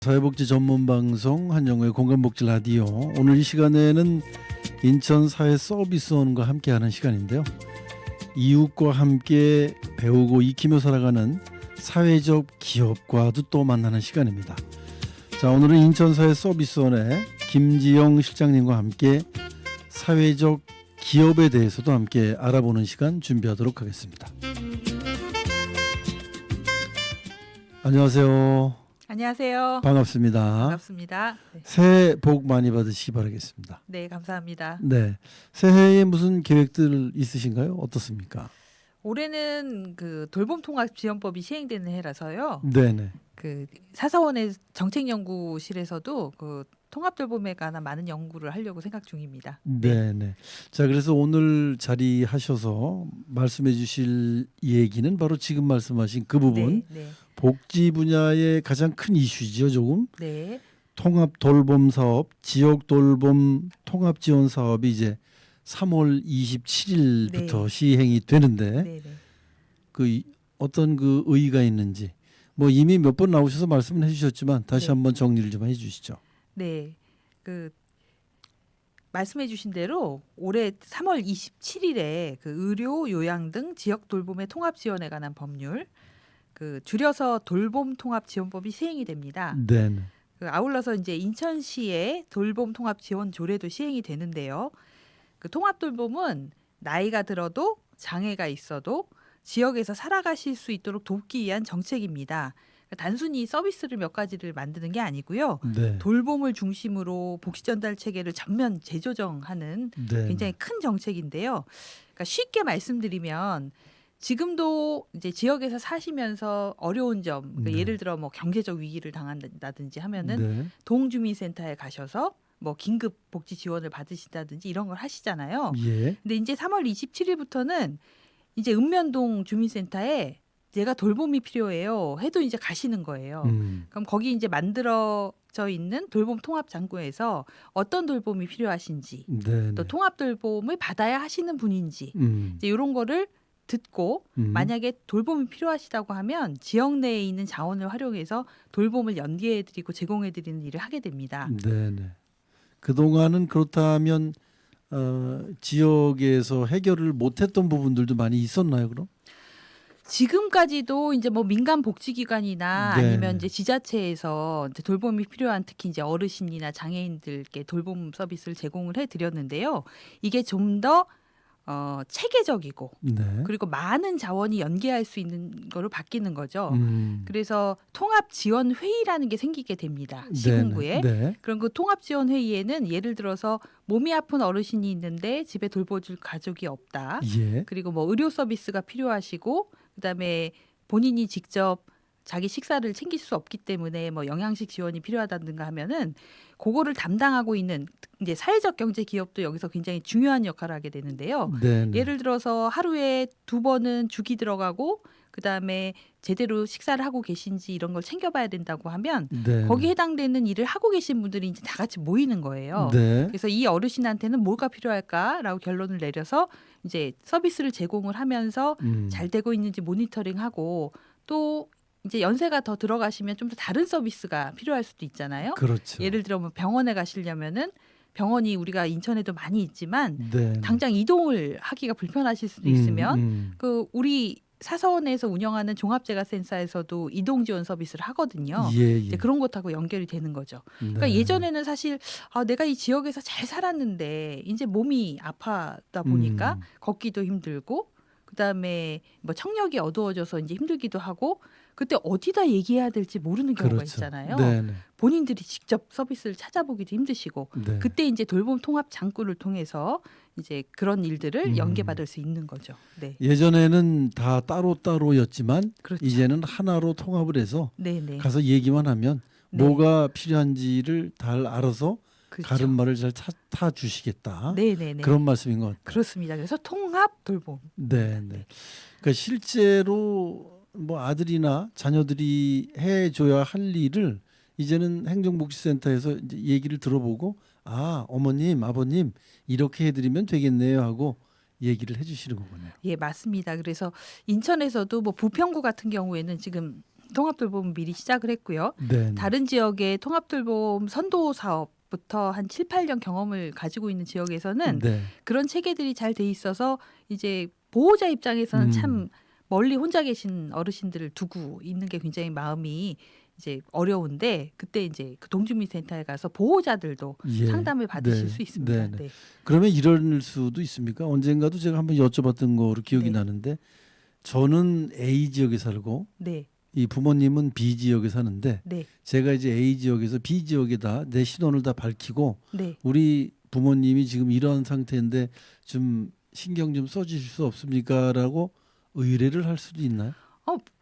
사회복지 전문 방송 한영우의 공감복지 라디오. 오늘 이 시간에는 인천 사회 서비스원과 함께하는 시간인데요. 이웃과 함께 배우고 익히며 살아가는 사회적 기업과도 또 만나는 시간입니다. 자, 오늘은 인천 사회 서비스원의 김지영 실장님과 함께 사회적 기업에 대해서도 함께 알아보는 시간 준비하도록 하겠습니다. 안녕하세요. 안녕하세요. 반갑습니다. 반갑습니다. 네. 새해 복 많이 받으시기 바라겠습니다. 네, 감사합니다. 네, 새해에 무슨 계획들 있으신가요? 어떻습니까? 올해는 그 돌봄통합지원법이 시행되는 해라서요. 네네. 그 사사원의 정책연구실에서도 그 통합돌봄에 관한 많은 연구를 하려고 생각 중입니다. 네네. 자, 그래서 오늘 자리하셔서 말씀해주실 얘기는 바로 지금 말씀하신 그 부분, 네, 복지 분야의 가장 큰 이슈죠, 조금. 네, 통합 돌봄 사업, 지역 돌봄 통합 지원 사업이 이제 3월 27일부터 네. 시행이 되는데 네, 네. 어떤 그 의의가 있는지 뭐 이미 몇 번 나오셔서 말씀을 해주셨지만 다시 네. 한번 정리를 좀 해주시죠. 네, 그 말씀해주신 대로 올해 3월 27일에 그 의료, 요양 등 지역 돌봄의 통합 지원에 관한 법률, 그 줄여서 돌봄통합지원법이 시행이 됩니다. 네네. 그 아울러서 이제 인천시의 돌봄통합지원 조례도 시행이 되는데요. 그 통합돌봄은 나이가 들어도 장애가 있어도 지역에서 살아가실 수 있도록 돕기 위한 정책입니다. 그러니까 단순히 서비스를 몇 가지를 만드는 게 아니고요. 네. 돌봄을 중심으로 복지 전달 체계를 전면 재조정하는 네. 굉장히 큰 정책인데요. 그러니까 쉽게 말씀드리면 지금도 이제 지역에서 사시면서 어려운 점, 그러니까 네. 예를 들어 뭐 경제적 위기를 당한다든지 하면은 네. 동주민센터에 가셔서 뭐 긴급 복지 지원을 받으신다든지 이런 걸 하시잖아요. 예. 근데 이제 3월 27일부터는 이제 읍면동 주민센터에 내가 돌봄이 필요해요. 해도 이제 가시는 거예요. 그럼 거기 이제 만들어져 있는 돌봄 통합 창구에서 어떤 돌봄이 필요하신지, 네. 또 통합 돌봄을 받아야 하시는 분인지 이제 이런 거를 듣고 만약에 돌봄이 필요하시다고 하면 지역 내에 있는 자원을 활용해서 돌봄을 연계해드리고 제공해드리는 일을 하게 됩니다. 네네. 그 동안은 그렇다면 지역에서 해결을 못했던 부분들도 많이 있었나요, 그럼? 지금까지도 이제 뭐 민간 복지기관이나 네. 아니면 이제 지자체에서 이제 돌봄이 필요한 특히 이제 어르신이나 장애인들께 돌봄 서비스를 제공을 해드렸는데요. 이게 좀 더 체계적이고 네. 그리고 많은 자원이 연계할 수 있는 거로 바뀌는 거죠. 그래서 통합지원회의라는 게 생기게 됩니다. 시군구에. 네. 그럼 그 통합지원회의에는 예를 들어서 몸이 아픈 어르신이 있는데 집에 돌봐줄 가족이 없다. 예. 그리고 뭐 의료 서비스가 필요하시고 그다음에 본인이 직접 자기 식사를 챙길 수 없기 때문에 뭐 영양식 지원이 필요하다든가 하면은 그거를 담당하고 있는 이제 사회적 경제 기업도 여기서 굉장히 중요한 역할을 하게 되는데요. 네네. 예를 들어서 하루에 2번은 죽이 들어가고 그다음에 제대로 식사를 하고 계신지 이런 걸 챙겨봐야 된다고 하면 네네. 거기에 해당되는 일을 하고 계신 분들이 이제 다 같이 모이는 거예요. 네. 그래서 이 어르신한테는 뭐가 필요할까라고 결론을 내려서 이제 서비스를 제공을 하면서 잘 되고 있는지 모니터링하고 또 이제 연세가 더 들어가시면 좀 더 다른 서비스가 필요할 수도 있잖아요. 그렇죠. 예를 들어 뭐 병원에 가시려면은 병원이 우리가 인천에도 많이 있지만 네. 당장 이동을 하기가 불편하실 수도 있으면 그 우리 사서원에서 운영하는 종합재가센터에서도 이동 지원 서비스를 하거든요. 예. 이제 그런 것하고 연결이 되는 거죠. 그러니까 네. 예전에는 사실 내가 이 지역에서 잘 살았는데 이제 몸이 아파다 보니까 걷기도 힘들고 그다음에 뭐 청력이 어두워져서 이제 힘들기도 하고 그때 어디다 얘기해야 될지 모르는 경우가 그렇죠. 있잖아요. 네네. 본인들이 직접 서비스를 찾아보기도 힘드시고 네. 그때 이제 돌봄 통합 창구를 통해서 이제 그런 일들을 연계받을 수 있는 거죠. 네. 예전에는 다 따로따로였지만 그렇죠. 이제는 하나로 통합을 해서 네네. 가서 얘기만 하면 네. 뭐가 필요한지를 잘 알아서 그렇죠. 가름말을 잘 타 주시겠다. 네네네. 그런 말씀인 것 같아요. 그렇습니다. 그래서 통합 돌봄. 네. 그러니까 실제로 뭐 아들이나 자녀들이 해줘야 할 일을 이제는 행정복지센터에서 이제 얘기를 들어보고 어머님, 아버님 이렇게 해드리면 되겠네요 하고 얘기를 해주시는 거군요. 예, 맞습니다. 그래서 인천에서도 뭐 부평구 같은 경우에는 지금 통합돌봄 미리 시작을 했고요. 네. 다른 지역의 통합돌봄 선도 사업부터 한 7, 8년 경험을 가지고 있는 지역에서는 네. 그런 체계들이 잘 돼 있어서 이제 보호자 입장에서는 음. 참 멀리 혼자 계신 어르신들을 두고 있는 게 굉장히 마음이 이제 어려운데 그때 이제 그 동주민센터에 가서 보호자들도 예. 상담을 받으실 네. 수 있습니다. 네, 네. 네. 그러면 이럴 수도 있습니까? 언젠가도 제가 한번 여쭤봤던 거로 기억이 네. 나는데 저는 A 지역에 살고 네. 이 부모님은 B 지역에 사는데 네. 제가 이제 A 지역에서 B 지역에다 내 신원을 다 밝히고 네. 우리 부모님이 지금 이런 상태인데 좀 신경 좀 써주실 수 없습니까?라고 의뢰를 할 수도 있나요?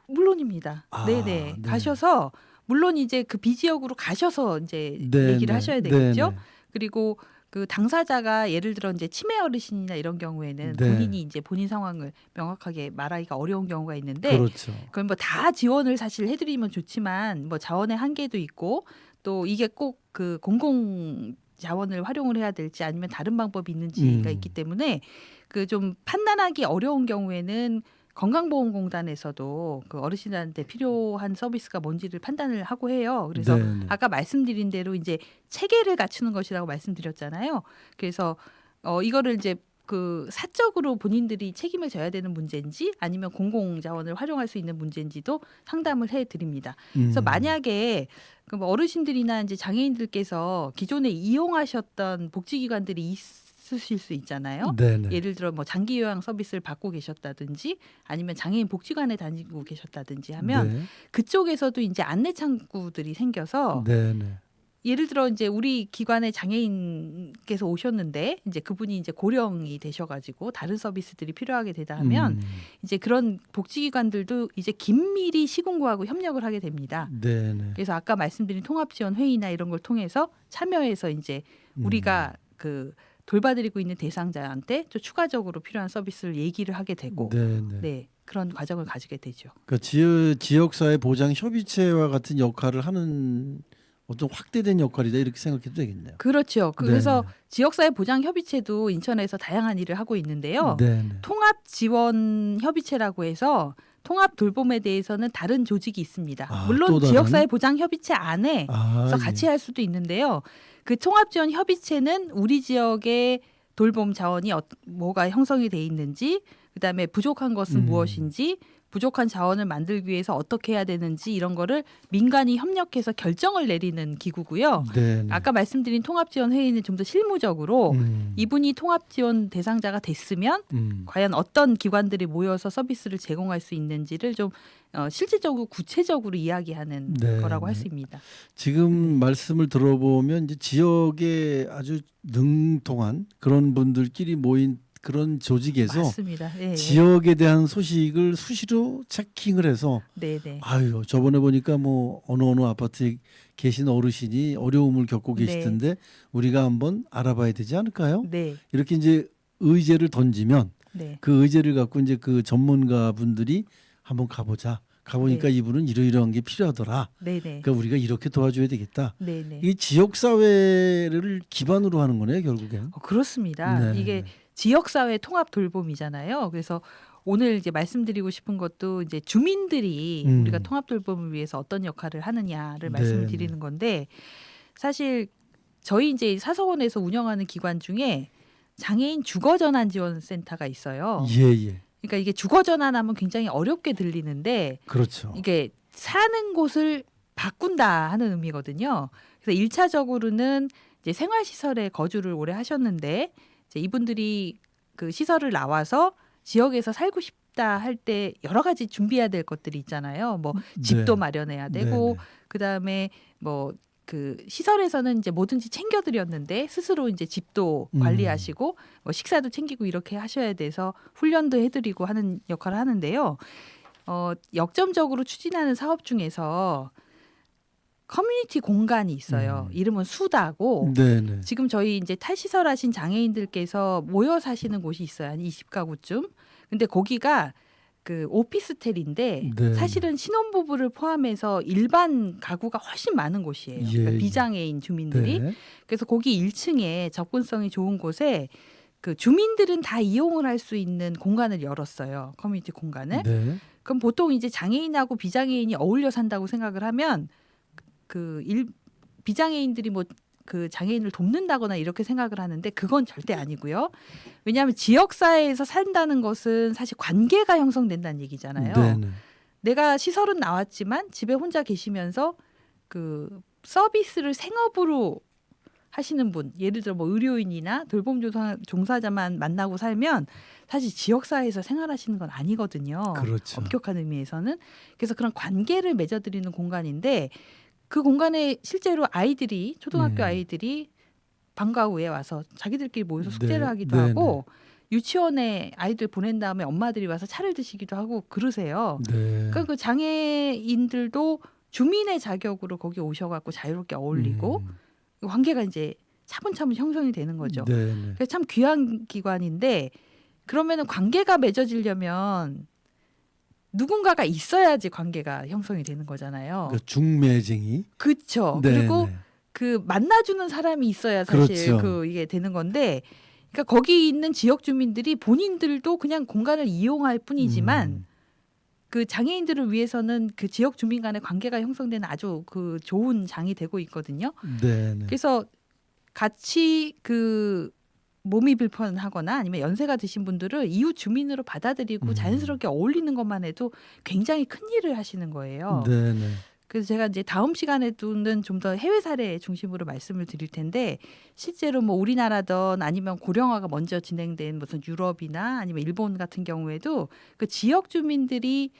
물론입니다. 아, 네네. 네. 가셔서 물론 이제 그 B 지역으로 가셔서 이제 네, 얘기를 네. 하셔야 되겠죠. 네, 그리고 그 당사자가 예를 들어 이제 치매 어르신이나 이런 경우에는 네. 본인이 이제 본인 상황을 명확하게 말하기가 어려운 경우가 네. 있는데 그렇죠. 그럼 뭐 다 지원을 사실 해드리면 좋지만 뭐 자원의 한계도 있고 또 이게 꼭 그 공공 자원을 활용을 해야 될지 아니면 다른 방법이 있는지가 있기 때문에 그 좀 판단하기 어려운 경우에는 건강보험공단에서도 그 어르신한테 필요한 서비스가 뭔지를 판단을 하고 해요. 그래서 네, 네. 아까 말씀드린 대로 이제 체계를 갖추는 것이라고 말씀드렸잖아요. 그래서 이거를 이제 그 사적으로 본인들이 책임을 져야 되는 문제인지 아니면 공공자원을 활용할 수 있는 문제인지도 상담을 해드립니다. 그래서 만약에 그뭐 어르신들이나 이제 장애인들께서 기존에 이용하셨던 복지기관들이 있으실 수 있잖아요. 네, 네. 예를 들어 뭐 장기 요양 서비스를 받고 계셨다든지 아니면 장애인 복지관에 다니고 계셨다든지 하면 네. 그쪽에서도 이제 안내 창구들이 생겨서 네, 네. 예를 들어 이제 우리 기관에 장애인께서 오셨는데 이제 그분이 이제 고령이 되셔가지고 다른 서비스들이 필요하게 되다 하면 이제 그런 복지기관들도 이제 긴밀히 시군구하고 협력을 하게 됩니다. 네, 네. 그래서 아까 말씀드린 통합지원 회의나 이런 걸 통해서 참여해서 이제 우리가 그 돌봐드리고 있는 대상자한테 또 추가적으로 필요한 서비스를 얘기를 하게 되고 네, 네. 네 그런 과정을 가지게 되죠. 그러니까 지역사회 보장 협의체와 같은 역할을 하는 어떤 확대된 역할이다 이렇게 생각해도 되겠네요. 그렇죠. 그래서 네. 지역사회 보장 협의체도 인천에서 다양한 일을 하고 있는데요. 네, 네. 통합 지원 협의체라고 해서 통합 돌봄에 대해서는 다른 조직이 있습니다. 아, 또 물론 다른? 지역사회 보장 협의체 안에 아, 같이 할 수도 있는데요. 그 통합 지원 협의체는 우리 지역의 돌봄 자원이 뭐가 형성이 돼 있는지, 그다음에 부족한 것은 무엇인지, 부족한 자원을 만들기 위해서 어떻게 해야 되는지 이런 거를 민간이 협력해서 결정을 내리는 기구고요. 네, 네. 아까 말씀드린 통합지원회의는 좀 더 실무적으로 이분이 통합지원 대상자가 됐으면 과연 어떤 기관들이 모여서 서비스를 제공할 수 있는지를 좀 실질적으로 구체적으로 이야기하는 네, 거라고 할 네. 수 있습니다. 지금 말씀을 들어보면 이제 지역에 아주 능통한 그런 분들끼리 모인 그런 조직에서 맞습니다. 예, 예. 지역에 대한 소식을 수시로 체킹을 해서 네네. 아유 저번에 보니까 뭐 어느 아파트에 계신 어르신이 어려움을 겪고 네. 계시던데 우리가 한번 알아봐야 되지 않을까요? 네, 이렇게 이제 의제를 던지면 네, 그 의제를 갖고 이제 그 전문가 분들이 한번 가보자. 가보니까 네. 이분은 이러이러한 게 필요하더라. 네네, 그러니까 우리가 이렇게 도와줘야 되겠다. 네네. 이 지역 사회를 기반으로 하는 거네요, 결국엔. 그렇습니다. 네, 이게 네. 지역사회 통합 돌봄이잖아요. 그래서 오늘 이제 말씀드리고 싶은 것도 이제 주민들이 우리가 통합 돌봄을 위해서 어떤 역할을 하느냐를 말씀을 네, 드리는 건데 사실 저희 이제 사서원에서 운영하는 기관 중에 장애인 주거 전환 지원 센터가 있어요. 예, 예. 그러니까 이게 주거 전환하면 굉장히 어렵게 들리는데 그렇죠. 이게 사는 곳을 바꾼다 하는 의미거든요. 그래서 1차적으로는 이제 생활시설에 거주를 오래 하셨는데 이제 이분들이 그 시설을 나와서 지역에서 살고 싶다 할 때 여러 가지 준비해야 될 것들이 있잖아요. 뭐 집도 네. 마련해야 되고 네, 그다음에 뭐 그 시설에서는 이제 뭐든지 챙겨드렸는데 스스로 이제 집도 관리하시고 뭐 식사도 챙기고 이렇게 하셔야 돼서 훈련도 해드리고 하는 역할을 하는데요. 역점적으로 추진하는 사업 중에서 커뮤니티 공간이 있어요. 이름은 수다고. 네, 네. 지금 저희 이제 탈시설하신 장애인들께서 모여 사시는 곳이 있어요. 한 20가구쯤. 근데 거기가 그 오피스텔인데 네. 사실은 신혼부부를 포함해서 일반 가구가 훨씬 많은 곳이에요. 예, 그러니까 예. 비장애인 주민들이. 네. 그래서 거기 1층에 접근성이 좋은 곳에 그 주민들은 다 이용을 할 수 있는 공간을 열었어요. 커뮤니티 공간을. 네. 그럼 보통 이제 장애인하고 비장애인이 어울려 산다고 생각을 하면 비장애인들이 뭐 그 장애인을 돕는다거나 이렇게 생각을 하는데 그건 절대 아니고요. 왜냐하면 지역 사회에서 산다는 것은 사실 관계가 형성된다는 얘기잖아요. 네네. 내가 시설은 나왔지만 집에 혼자 계시면서 그 서비스를 생업으로 하시는 분, 예를 들어 뭐 의료인이나 돌봄 종사자만 만나고 살면 사실 지역 사회에서 생활하시는 건 아니거든요. 그렇죠. 엄격한 의미에서는. 그래서 그런 관계를 맺어드리는 공간인데 그 공간에 실제로 아이들이 초등학교 아이들이 방과 후에 와서 자기들끼리 모여서 숙제를 네, 하기도 네네. 하고 유치원에 아이들 보낸 다음에 엄마들이 와서 차를 드시기도 하고 그러세요. 네. 그러니까 그 장애인들도 주민의 자격으로 거기 오셔갖고 자유롭게 어울리고 그 관계가 이제 차분차분 형성이 되는 거죠. 네네. 그래서 참 귀한 기관인데 그러면은 관계가 맺어지려면 누군가가 있어야지 관계가 형성이 되는 거잖아요. 그러니까 중매쟁이. 그렇죠. 네네. 그리고 그 만나주는 사람이 있어야 사실 그렇죠. 이게 되는 건데, 그러니까 거기 있는 지역 주민들이 본인들도 그냥 공간을 이용할 뿐이지만 그 장애인들을 위해서는 그 지역 주민 간의 관계가 형성되는 아주 그 좋은 장이 되고 있거든요. 네네. 그래서 같이 그 몸이 불편하거나 아니면 연세가 드신 분들을 이웃 주민으로 받아들이고 자연스럽게 어울리는 것만 해도 굉장히 큰 일을 하시는 거예요. 네네. 그래서 제가 이제 다음 시간에는 좀 더 해외 사례 중심으로 말씀을 드릴 텐데 실제로 뭐 우리나라든 아니면 고령화가 먼저 진행된 무슨 유럽이나 아니면 일본 같은 경우에도 그 지역 주민들이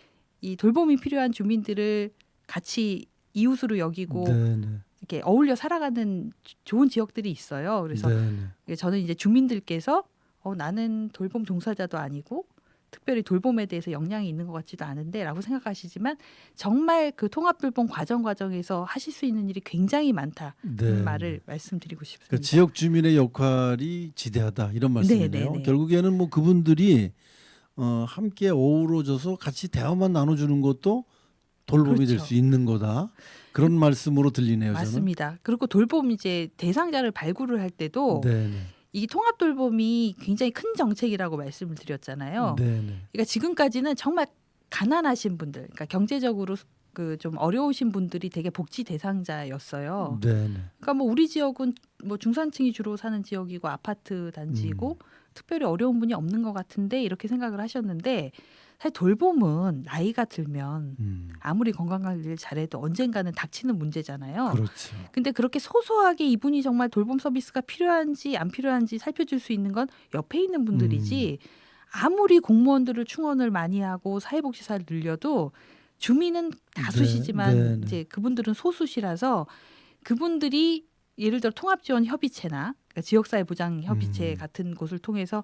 이 돌봄이 필요한 주민들을 같이 이웃으로 여기고 네네. 이렇게 어울려 살아가는 좋은 지역들이 있어요. 그래서 네네. 저는 이제 주민들께서 나는 돌봄 종사자도 아니고 특별히 돌봄에 대해서 역량이 있는 것 같지도 않은데라고 생각하시지만 정말 그 통합돌봄 과정에서 하실 수 있는 일이 굉장히 많다는 네. 말을 말씀드리고 싶습니다. 그러니까 지역 주민의 역할이 지대하다 이런 말씀이네요. 네네네. 결국에는 뭐 그분들이 함께 어우러져서 같이 대화만 나눠주는 것도 돌봄이 될 그렇죠. 수 있는 거다. 그런 말씀으로 들리네요. 맞습니다. 그리고 돌봄 이제 대상자를 발굴을 할 때도 저는. 네네. 이 통합돌봄이 굉장히 큰 정책이라고 말씀을 드렸잖아요. 네네. 그러니까 지금까지는 정말 가난하신 분들, 그러니까 경제적으로 그 좀 어려우신 분들이 되게 복지 대상자였어요. 네네. 그러니까 뭐 우리 지역은 뭐 중산층이 주로 사는 지역이고 아파트 단지고 특별히 어려운 분이 없는 것 같은데 이렇게 생각을 하셨는데 사실 돌봄은 나이가 들면 아무리 건강관리를 잘해도 언젠가는 닥치는 문제잖아요. 그렇죠. 근데 그렇게 소소하게 이분이 정말 돌봄 서비스가 필요한지 안 필요한지 살펴줄 수 있는 건 옆에 있는 분들이지 아무리 공무원들을 충원을 많이 하고 사회복지사를 늘려도 주민은 다수시지만 네네. 이제 그분들은 소수시라서 그분들이 예를 들어 통합지원협의체나 그러니까 지역사회보장협의체 같은 곳을 통해서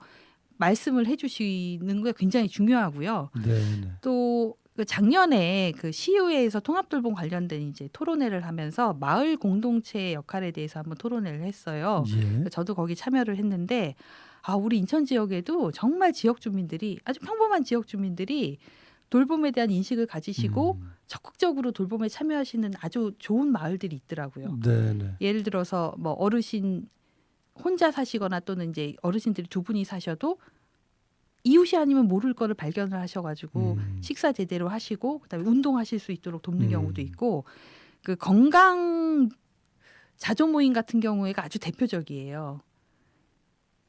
말씀을 해주시는 게 굉장히 중요하고요. 네네. 또 작년에 그 시의회에서 통합돌봄 관련된 이제 토론회를 하면서 마을 공동체의 역할에 대해서 한번 토론회를 했어요. 예. 저도 거기 참여를 했는데 우리 인천 지역에도 정말 지역 주민들이 아주 평범한 지역 주민들이 돌봄에 대한 인식을 가지시고 적극적으로 돌봄에 참여하시는 아주 좋은 마을들이 있더라고요. 네네. 예를 들어서 뭐 어르신 혼자 사시거나 또는 이제 어르신들이 두 분이 사셔도 이웃이 아니면 모를 거를 발견을 하셔가지고 식사 제대로 하시고 그다음에 운동하실 수 있도록 돕는 경우도 있고 그 건강 자조 모임 같은 경우에가 아주 대표적이에요.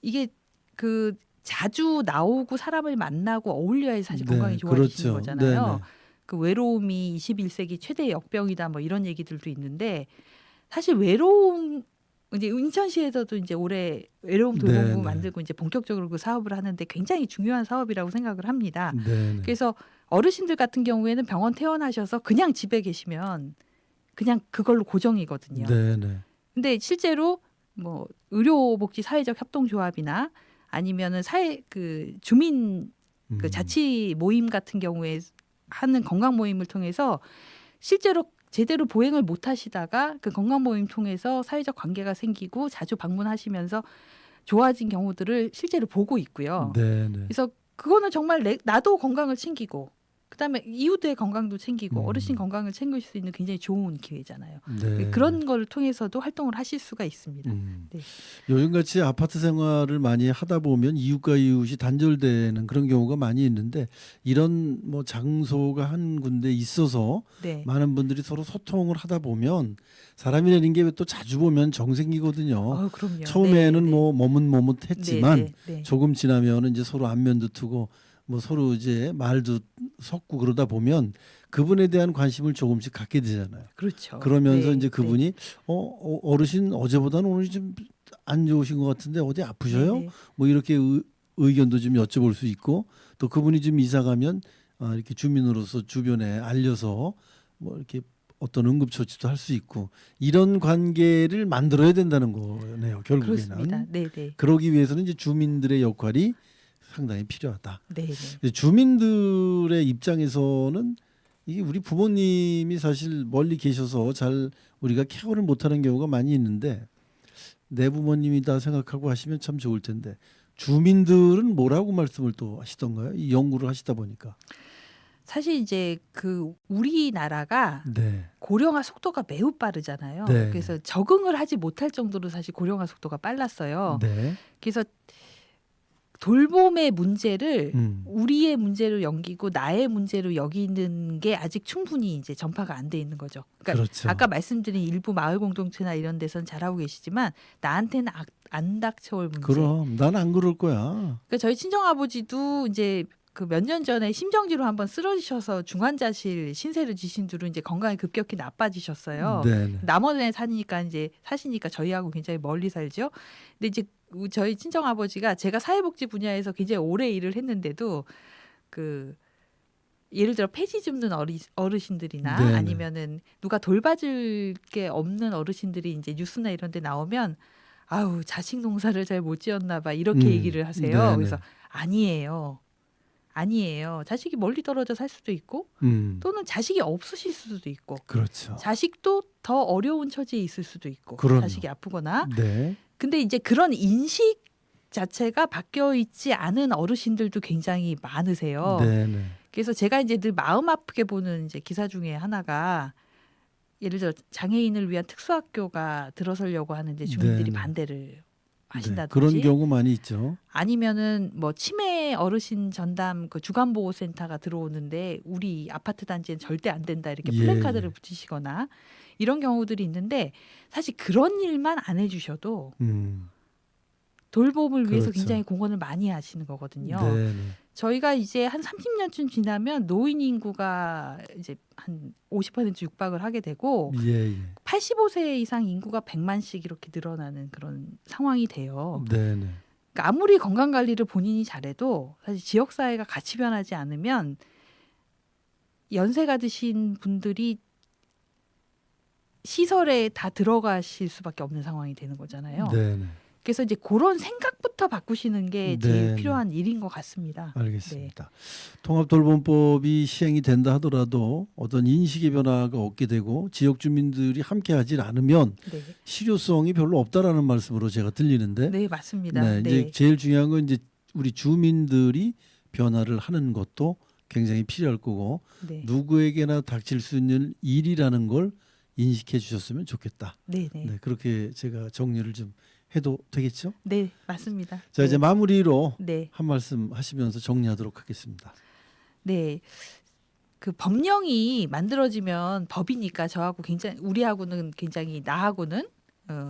이게 그 자주 나오고 사람을 만나고 어울려야 사실 건강이 좋아지시는 그렇죠. 거잖아요. 네네. 그 외로움이 21세기 최대 역병이다 뭐 이런 얘기들도 있는데 사실 외로움 이제 인천시에서도 이제 올해 외로움 돌봄부 네네. 만들고 이제 본격적으로 그 사업을 하는데 굉장히 중요한 사업이라고 생각을 합니다. 네네. 그래서 어르신들 같은 경우에는 병원 퇴원하셔서 그냥 집에 계시면 그냥 그걸로 고정이거든요. 네네. 근데 실제로 뭐 의료복지 사회적 협동조합이나 아니면은 주민 그 자치 모임 같은 경우에 하는 건강 모임을 통해서 실제로 제대로 보행을 못 하시다가 그 건강 모임 통해서 사회적 관계가 생기고 자주 방문하시면서 좋아진 경우들을 실제로 보고 있고요. 네네. 그래서 그거는 정말 나도 건강을 챙기고 그다음에 이웃의 건강도 챙기고 음. 어르신 건강을 챙길 수 있는 굉장히 좋은 기회잖아요. 네. 그런 걸 통해서도 활동을 하실 수가 있습니다. 네. 요즘같이 아파트 생활을 많이 하다 보면 이웃과 이웃이 단절되는 그런 경우가 많이 있는데 이런 뭐 장소가 한 군데 있어서 네. 많은 분들이 서로 소통을 하다 보면 사람이라는 게 또 자주 보면 정생기거든요. 그럼요. 처음에는 네, 뭐 머뭇머뭇했지만 네, 네. 조금 지나면 이제 서로 안면도 트고 뭐 서로 이제 말도 섞고 그러다 보면 그분에 대한 관심을 조금씩 갖게 되잖아요. 그렇죠. 그러면서 네, 이제 네. 그분이 어르신 어제보다는 오늘 좀 안 좋으신 것 같은데 어디 아프셔요? 네, 네. 뭐 이렇게 의견도 좀 여쭤볼 수 있고 또 그분이 좀 이사 가면 이렇게 주민으로서 주변에 알려서 뭐 이렇게 어떤 응급처치도 할 수 있고 이런 관계를 만들어야 된다는 거네요. 그렇습니다. 결국에는. 네, 네. 그러기 위해서는 이제 주민들의 역할이 상당히 필요하다. 네, 네. 이제 주민들의 입장에서는 이게 우리 부모님이 사실 멀리 계셔서 잘 우리가 케어를 못하는 경우가 많이 있는데 내 부모님이다 생각하고 하시면 참 좋을 텐데 주민들은 뭐라고 말씀을 또 하시던가요? 이 연구를 하시다 보니까. 사실 이제 우리나라가 네. 고령화 속도가 매우 빠르잖아요. 네. 그래서 적응을 하지 못할 정도로 사실 고령화 속도가 빨랐어요. 네. 그래서 돌봄의 문제를 음. 우리의 문제로 여기고 나의 문제로 여기는 게 아직 충분히 이제 전파가 안 돼 있는 거죠. 그러니까 그렇죠. 아까 말씀드린 일부 마을 공동체나 이런 데서는 잘하고 계시지만 나한테는 안 닥쳐올 문제. 그럼 난 안 그럴 거야. 그러니까 저희 친정아버지도 이제 몇 년 전에 심정지로 한번 쓰러지셔서 중환자실 신세를 지신 뒤로 이제 건강이 급격히 나빠지셨어요. 네. 남원에 사시니까 저희하고 굉장히 멀리 살죠. 근데 이제 저희 친정 아버지가 제가 사회복지 분야에서 굉장히 오래 일을 했는데도 예를 들어 폐지 줍는 어르신들이나 네네. 아니면은 누가 돌봐줄 게 없는 어르신들이 이제 뉴스나 이런 데 나오면 아우 자식 농사를 잘 못 지었나 봐 이렇게 얘기를 하세요. 네네. 그래서 아니에요. 자식이 멀리 떨어져 살 수도 있고 또는 자식이 없으실 수도 있고 그렇죠. 자식도 더 어려운 처지에 있을 수도 있고 그럼요. 자식이 아프거나 네. 근데 이제 그런 인식 자체가 바뀌어 있지 않은 어르신들도 굉장히 많으세요. 네네. 그래서 제가 이제 늘 마음 아프게 보는 이제 기사 중에 하나가 예를 들어 장애인을 위한 특수학교가 들어서려고 하는데 주민들이 네네. 반대를 하신다든지 그런 경우 많이 있죠. 아니면은 뭐 치매 어르신 전담 주간보호센터가 들어오는데 우리 아파트 단지엔 절대 안 된다 이렇게 예, 플래카드를 예. 붙이시거나 이런 경우들이 있는데 사실 그런 일만 안 해주셔도 돌봄을 위해서 그렇죠. 굉장히 공헌을 많이 하시는 거거든요. 네네. 저희가 이제 한 30년쯤 지나면 노인 인구가 이제 한 50% 육박을 하게 되고 예. 85세 이상 인구가 100만씩 이렇게 늘어나는 그런 상황이 돼요. 네네. 그러니까 아무리 건강 관리를 본인이 잘해도 사실 지역 사회가 같이 변하지 않으면 연세가 드신 분들이 시설에 다 들어가실 수밖에 없는 상황이 되는 거잖아요. 네네. 그래서 이제 그런 생각부터 바꾸시는 게 제일 네네. 필요한 일인 것 같습니다. 알겠습니다. 통합돌봄법이 시행이 된다 하더라도 어떤 인식의 변화가 없게 되고 지역 주민들이 함께하지 않으면 네, 실효성이 별로 없다라는 말씀으로 제가 들리는데, 네 맞습니다. 네, 이제 제일 중요한 건 이제 우리 주민들이 변화를 하는 것도 굉장히 필요할 거고 네, 누구에게나 닥칠 수 있는 일이라는 걸 인식해 주셨으면 좋겠다. 네, 네, 네, 그렇게 제가 정리를 좀 해도 되겠죠? 네 맞습니다. 자, 이제 마무리로 네, 한 말씀 하시면서 정리하도록 하겠습니다. 네. 법령이 만들어지면 법이니까 우리하고는 굉장히 나하고는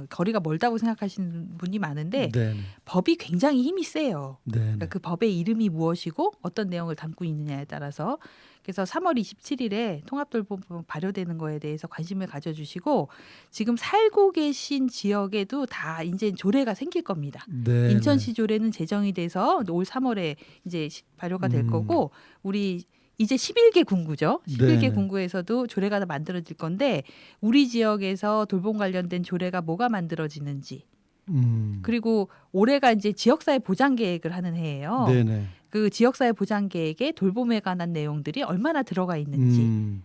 거리가 멀다고 생각하시는 분이 많은데 네, 법이 굉장히 힘이 세요. 네, 그러니까 그 법의 이름이 무엇이고 어떤 내용을 담고 있느냐에 따라서 그래서 3월 27일에 통합돌봄법 발효되는 거에 대해서 관심을 가져주시고 지금 살고 계신 지역에도 다 이제 조례가 생길 겁니다. 네, 인천시 조례는 제정이 돼서 올 3월에 이제 발효가 될 거고 우리 이제 11개 군구죠. 11개 네네. 군구에서도 조례가 다 만들어질 건데 우리 지역에서 돌봄 관련된 조례가 뭐가 만들어지는지 그리고 올해가 이제 지역사회 보장 계획을 하는 해예요. 네네. 그 지역사회 보장 계획에 돌봄에 관한 내용들이 얼마나 들어가 있는지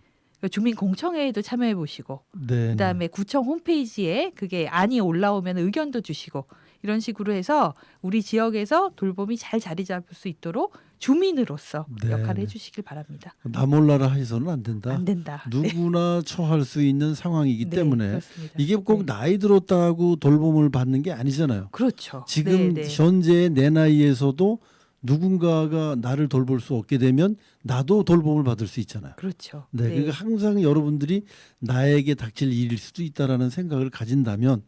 주민 공청회에도 참여해 보시고 네, 그다음에 구청 홈페이지에 그게 안이 올라오면 의견도 주시고 이런 식으로 해서 우리 지역에서 돌봄이 잘 자리 잡을 수 있도록 주민으로서 네. 역할을 해주시길 바랍니다. 나 몰라라 해서는 안 된다. 안 된다. 누구나 처할 수 있는 상황이기 네, 때문에 그렇습니다. 이게 꼭 네. 나이 들었다고 돌봄을 받는 게 아니잖아요. 그렇죠. 지금 네, 네. 현재 내 나이에서도 누군가가 나를 돌볼 수 없게 되면 나도 돌봄을 받을 수 있잖아요. 그렇죠. 네, 그러니까 항상 여러분들이 나에게 닥칠 일일 수도 있다라는 생각을 가진다면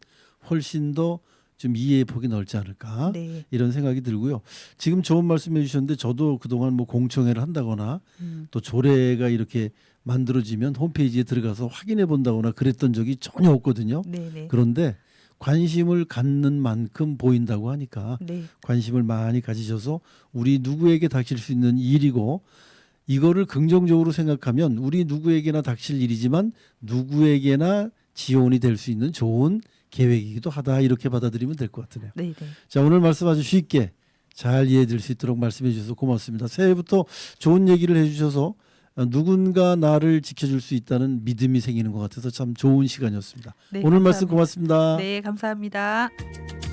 훨씬 더 좀 이해의 폭이 넓지 않을까 네. 이런 생각이 들고요. 지금 좋은 말씀해 주셨는데 저도 그동안 뭐 공청회를 한다거나 또 조례가 이렇게 만들어지면 홈페이지에 들어가서 확인해 본다거나 그랬던 적이 전혀 없거든요. 네, 네. 그런데 관심을 갖는 만큼 보인다고 하니까 네. 관심을 많이 가지셔서 우리 누구에게 닥칠 수 있는 일이고 이거를 긍정적으로 생각하면 우리 누구에게나 닥칠 일이지만 누구에게나 지원이 될 수 있는 좋은 계획이기도 하다 이렇게 받아들이면 될 것 같으네요. 네, 네. 자, 오늘 말씀 아주 쉽게 잘 이해될 수 있도록 말씀해 주셔서 고맙습니다. 새해부터 좋은 얘기를 해주셔서 누군가 나를 지켜줄 수 있다는 믿음이 생기는 것 같아서 참 좋은 시간이었습니다. 네, 오늘 말씀 감사합니다. 고맙습니다. 네, 감사합니다.